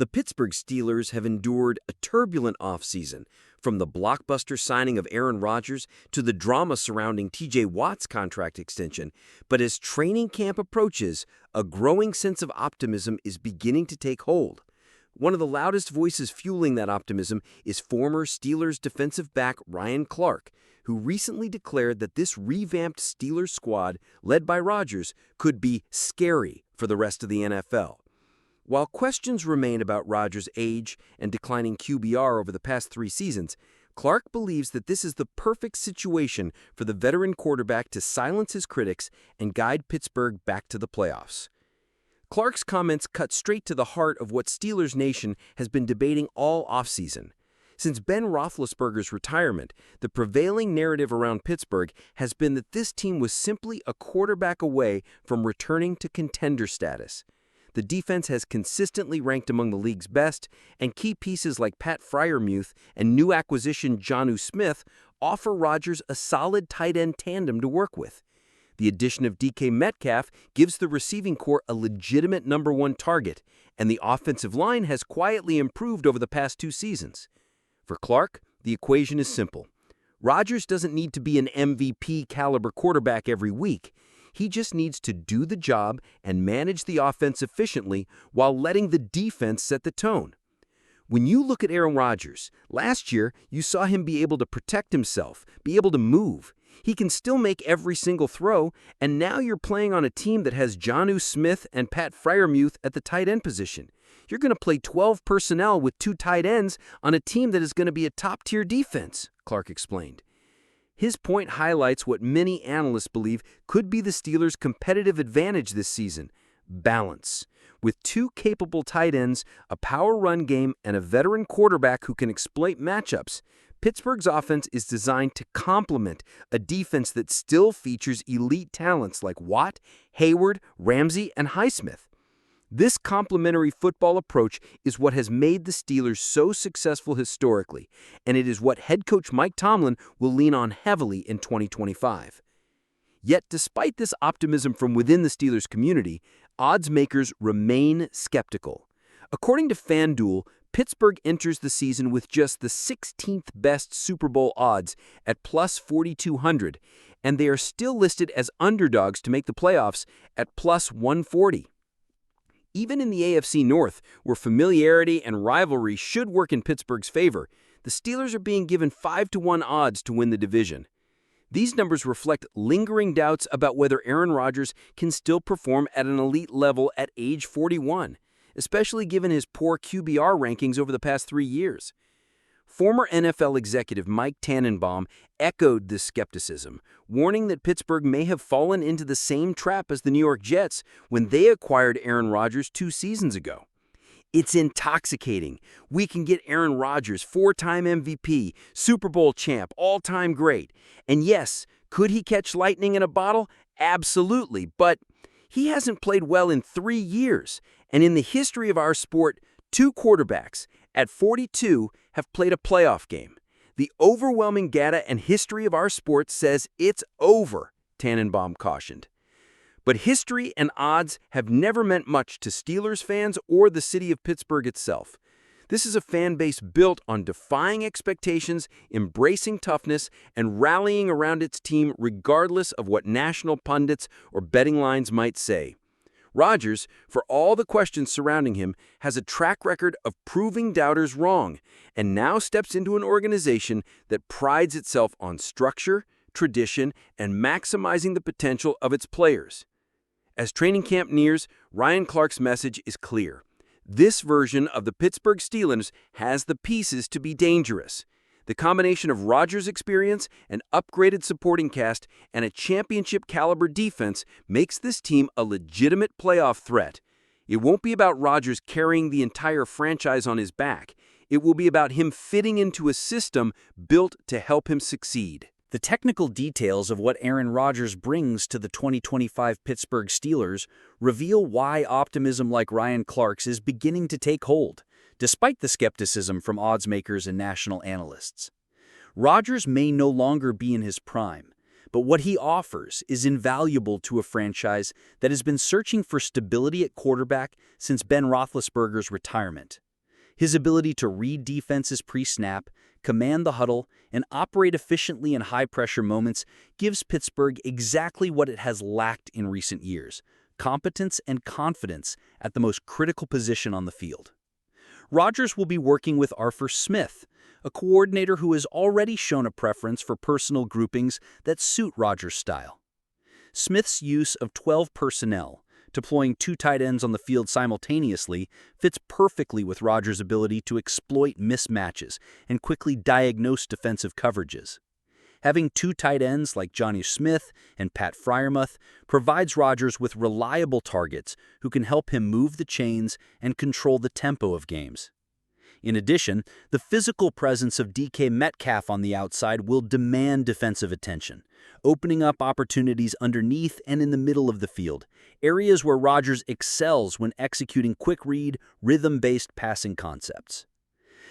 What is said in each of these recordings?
The Pittsburgh Steelers have endured a turbulent offseason, from the blockbuster signing of Aaron Rodgers to the drama surrounding T.J. Watt's contract extension. But as training camp approaches, a growing sense of optimism is beginning to take hold. One of the loudest voices fueling that optimism is former Steelers defensive back Ryan Clark, who recently declared that this revamped Steelers squad, led by Rodgers, could be scary for the rest of the NFL. While questions remain about Rodgers' age and declining QBR over the past 3 seasons, Clark believes that this is the perfect situation for the veteran quarterback to silence his critics and guide Pittsburgh back to the playoffs. Clark's comments cut straight to the heart of what Steelers Nation has been debating all offseason. Since Ben Roethlisberger's retirement, the prevailing narrative around Pittsburgh has been that this team was simply a quarterback away from returning to contender status. The defense has consistently ranked among the league's best, and key pieces like Pat Freiermuth and new acquisition Jonnu Smith offer Rodgers a solid tight end tandem to work with. The addition of DK Metcalf gives the receiving corps a legitimate number 1 target, and the offensive line has quietly improved over the past 2 seasons. For Clark, the equation is simple. Rodgers doesn't need to be an MVP-caliber quarterback every week. He just needs to do the job and manage the offense efficiently while letting the defense set the tone. When you look at Aaron Rodgers, last year you saw him be able to protect himself, be able to move. He can still make every single throw, and now you're playing on a team that has Jonnu Smith and Pat Freiermuth at the tight end position. You're going to play 12 personnel with 2 tight ends on a team that is going to be a top-tier defense, Clark explained. His point highlights what many analysts believe could be the Steelers' competitive advantage this season: balance. With 2 capable tight ends, a power run game, and a veteran quarterback who can exploit matchups, Pittsburgh's offense is designed to complement a defense that still features elite talents like Watt, Hayward, Ramsey, and Highsmith. This complementary football approach is what has made the Steelers so successful historically, and it is what head coach Mike Tomlin will lean on heavily in 2025. Yet, despite this optimism from within the Steelers community, oddsmakers remain skeptical. According to FanDuel, Pittsburgh enters the season with just the 16th best Super Bowl odds at plus 4,200, and they are still listed as underdogs to make the playoffs at plus 140. Even in the AFC North, where familiarity and rivalry should work in Pittsburgh's favor, the Steelers are being given 5-1 odds to win the division. These numbers reflect lingering doubts about whether Aaron Rodgers can still perform at an elite level at age 41, especially given his poor QBR rankings over the past 3 years. Former NFL executive Mike Tannenbaum echoed this skepticism, warning that Pittsburgh may have fallen into the same trap as the New York Jets when they acquired Aaron Rodgers 2 seasons ago. It's intoxicating. We can get Aaron Rodgers, 4-time MVP, Super Bowl champ, all-time great. And yes, could he catch lightning in a bottle? Absolutely, but he hasn't played well in 3 years. And in the history of our sport, 2 quarterbacks at 42 have played a playoff game. The overwhelming data and history of our sport says it's over, Tannenbaum cautioned. But history and odds have never meant much to Steelers fans or the city of Pittsburgh itself. This is a fan base built on defying expectations, embracing toughness, and rallying around its team regardless of what national pundits or betting lines might say. Rodgers, for all the questions surrounding him, has a track record of proving doubters wrong, and now steps into an organization that prides itself on structure, tradition, and maximizing the potential of its players. As training camp nears, Ryan Clark's message is clear. This version of the Pittsburgh Steelers has the pieces to be dangerous. The combination of Rodgers' experience, an upgraded supporting cast, and a championship-caliber defense makes this team a legitimate playoff threat. It won't be about Rodgers carrying the entire franchise on his back. It will be about him fitting into a system built to help him succeed. The technical details of what Aaron Rodgers brings to the 2025 Pittsburgh Steelers reveal why optimism like Ryan Clark's is beginning to take hold, despite the skepticism from oddsmakers and national analysts. Rodgers may no longer be in his prime, but what he offers is invaluable to a franchise that has been searching for stability at quarterback since Ben Roethlisberger's retirement. His ability to read defenses pre-snap, command the huddle, and operate efficiently in high-pressure moments gives Pittsburgh exactly what it has lacked in recent years: competence and confidence at the most critical position on the field. Rodgers will be working with Arthur Smith, a coordinator who has already shown a preference for personal groupings that suit Rodgers' style. Smith's use of 12 personnel, deploying 2 tight ends on the field simultaneously, fits perfectly with Rodgers' ability to exploit mismatches and quickly diagnose defensive coverages. Having 2 tight ends like Johnny Smith and Pat Freiermuth provides Rodgers with reliable targets who can help him move the chains and control the tempo of games. In addition, the physical presence of DK Metcalf on the outside will demand defensive attention, opening up opportunities underneath and in the middle of the field, areas where Rodgers excels when executing quick-read, rhythm-based passing concepts.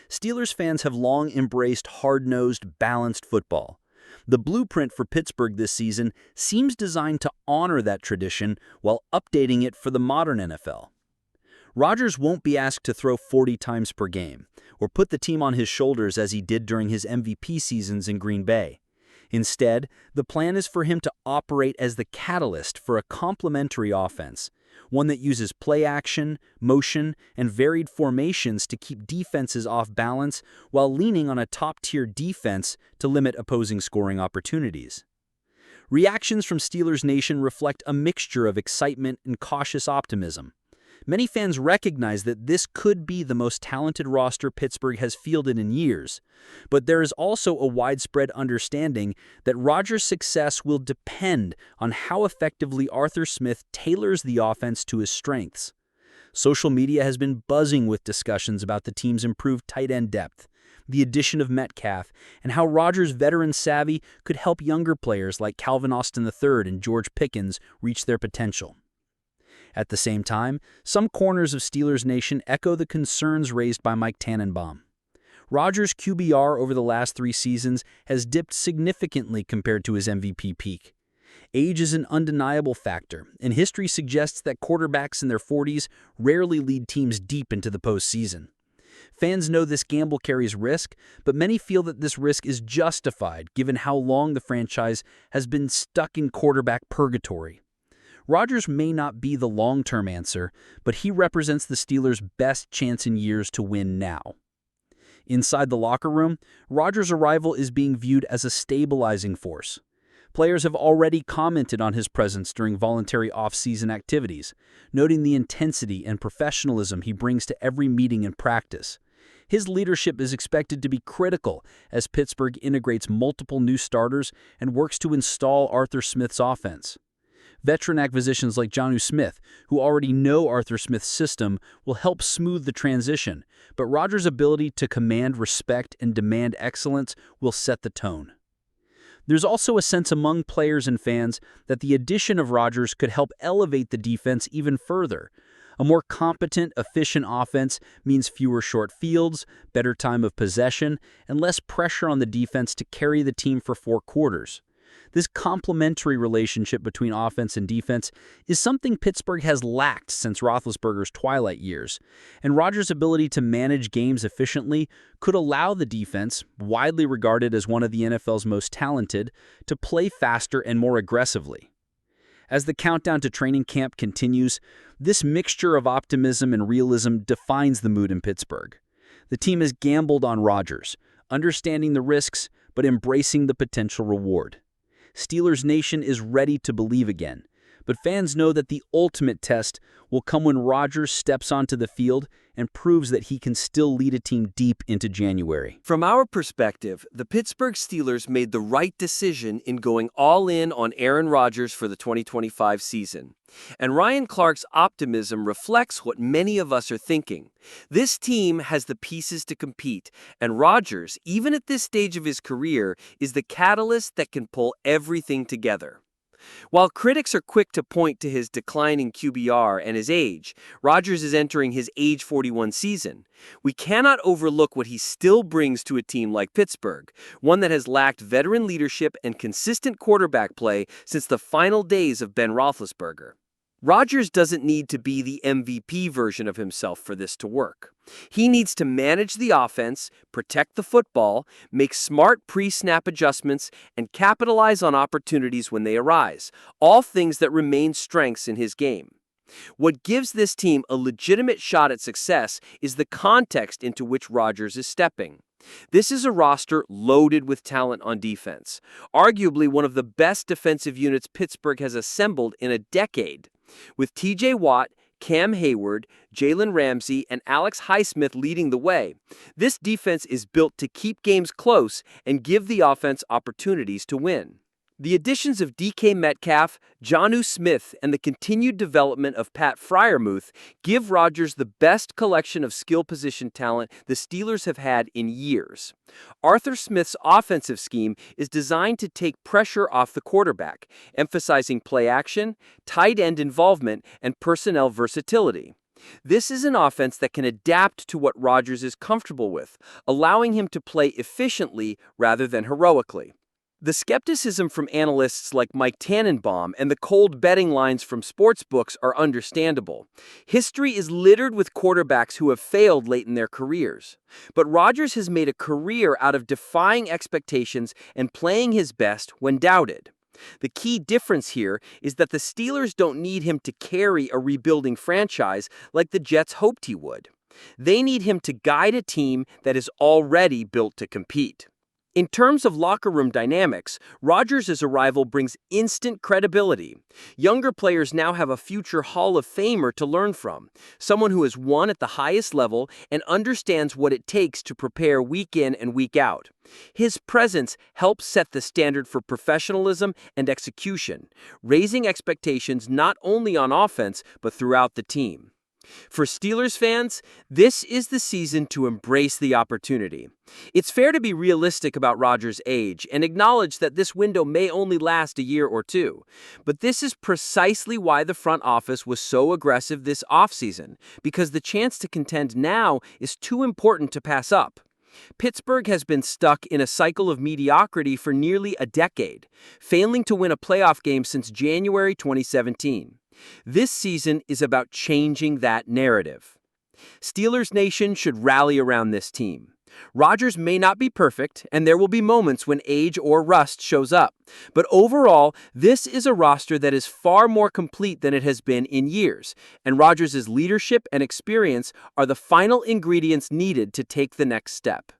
Steelers fans have long embraced hard-nosed, balanced football. The blueprint for Pittsburgh this season seems designed to honor that tradition while updating it for the modern NFL. Rodgers won't be asked to throw 40 times per game, or put the team on his shoulders as he did during his MVP seasons in Green Bay. Instead, the plan is for him to operate as the catalyst for a complementary offense, one that uses play action, motion, and varied formations to keep defenses off balance while leaning on a top-tier defense to limit opposing scoring opportunities. Reactions from Steelers Nation reflect a mixture of excitement and cautious optimism. Many fans recognize that this could be the most talented roster Pittsburgh has fielded in years, but there is also a widespread understanding that Rodgers' success will depend on how effectively Arthur Smith tailors the offense to his strengths. Social media has been buzzing with discussions about the team's improved tight end depth, the addition of Metcalf, and how Rodgers' veteran savvy could help younger players like Calvin Austin III and George Pickens reach their potential. At the same time, some corners of Steelers Nation echo the concerns raised by Mike Tannenbaum. Rodgers' QBR over the last 3 seasons has dipped significantly compared to his MVP peak. Age is an undeniable factor, and history suggests that quarterbacks in their 40s rarely lead teams deep into the postseason. Fans know this gamble carries risk, but many feel that this risk is justified given how long the franchise has been stuck in quarterback purgatory. Rodgers may not be the long-term answer, but he represents the Steelers' best chance in years to win now. Inside the locker room, Rodgers' arrival is being viewed as a stabilizing force. Players have already commented on his presence during voluntary off-season activities, noting the intensity and professionalism he brings to every meeting and practice. His leadership is expected to be critical as Pittsburgh integrates multiple new starters and works to install Arthur Smith's offense. Veteran acquisitions like Jonnu Smith, who already know Arthur Smith's system, will help smooth the transition, but Rodgers' ability to command respect and demand excellence will set the tone. There's also a sense among players and fans that the addition of Rodgers could help elevate the defense even further. A more competent, efficient offense means fewer short fields, better time of possession, and less pressure on the defense to carry the team for 4 quarters. This complementary relationship between offense and defense is something Pittsburgh has lacked since Roethlisberger's twilight years, and Rodgers' ability to manage games efficiently could allow the defense, widely regarded as one of the NFL's most talented, to play faster and more aggressively. As the countdown to training camp continues, this mixture of optimism and realism defines the mood in Pittsburgh. The team has gambled on Rodgers, understanding the risks but embracing the potential reward. Steelers Nation is ready to believe again, but fans know that the ultimate test will come when Rodgers steps onto the field and proves that he can still lead a team deep into January. From our perspective, the Pittsburgh Steelers made the right decision in going all in on Aaron Rodgers for the 2025 season. And Ryan Clark's optimism reflects what many of us are thinking. This team has the pieces to compete, and Rodgers, even at this stage of his career, is the catalyst that can pull everything together. While critics are quick to point to his declining QBR and his age, Rodgers is entering his age 41 season. We cannot overlook what he still brings to a team like Pittsburgh, one that has lacked veteran leadership and consistent quarterback play since the final days of Ben Roethlisberger. Rodgers doesn't need to be the MVP version of himself for this to work. He needs to manage the offense, protect the football, make smart pre-snap adjustments, and capitalize on opportunities when they arise, all things that remain strengths in his game. What gives this team a legitimate shot at success is the context into which Rodgers is stepping. This is a roster loaded with talent on defense, arguably one of the best defensive units Pittsburgh has assembled in a decade. With T.J. Watt, Cam Hayward, Jalen Ramsey, and Alex Highsmith leading the way, this defense is built to keep games close and give the offense opportunities to win. The additions of DK Metcalf, Jonnu Smith, and the continued development of Pat Freiermuth give Rodgers the best collection of skill position talent the Steelers have had in years. Arthur Smith's offensive scheme is designed to take pressure off the quarterback, emphasizing play action, tight end involvement, and personnel versatility. This is an offense that can adapt to what Rodgers is comfortable with, allowing him to play efficiently rather than heroically. The skepticism from analysts like Mike Tannenbaum and the cold betting lines from sportsbooks are understandable. History is littered with quarterbacks who have failed late in their careers. But Rodgers has made a career out of defying expectations and playing his best when doubted. The key difference here is that the Steelers don't need him to carry a rebuilding franchise like the Jets hoped he would. They need him to guide a team that is already built to compete. In terms of locker room dynamics, Rodgers' arrival brings instant credibility. Younger players now have a future Hall of Famer to learn from, someone who has won at the highest level and understands what it takes to prepare week in and week out. His presence helps set the standard for professionalism and execution, raising expectations not only on offense but throughout the team. For Steelers fans, this is the season to embrace the opportunity. It's fair to be realistic about Rodgers' age and acknowledge that this window may only last a year or two. But this is precisely why the front office was so aggressive this offseason, because the chance to contend now is too important to pass up. Pittsburgh has been stuck in a cycle of mediocrity for nearly a decade, failing to win a playoff game since January 2017. This season is about changing that narrative. Steelers Nation should rally around this team. Rodgers may not be perfect, and there will be moments when age or rust shows up. But overall, this is a roster that is far more complete than it has been in years, and Rodgers' leadership and experience are the final ingredients needed to take the next step.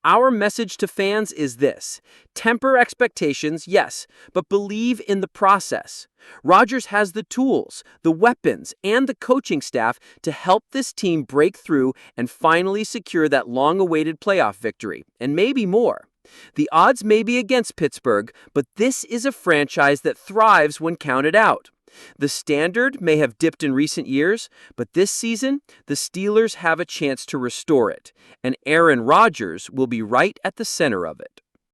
Our message to fans is this: temper expectations, yes, but believe in the process. Rodgers has the tools, the weapons, and the coaching staff to help this team break through and finally secure that long-awaited playoff victory, and maybe more. The odds may be against Pittsburgh, but this is a franchise that thrives when counted out. The standard may have dipped in recent years, but this season, the Steelers have a chance to restore it, and Aaron Rodgers will be right at the center of it.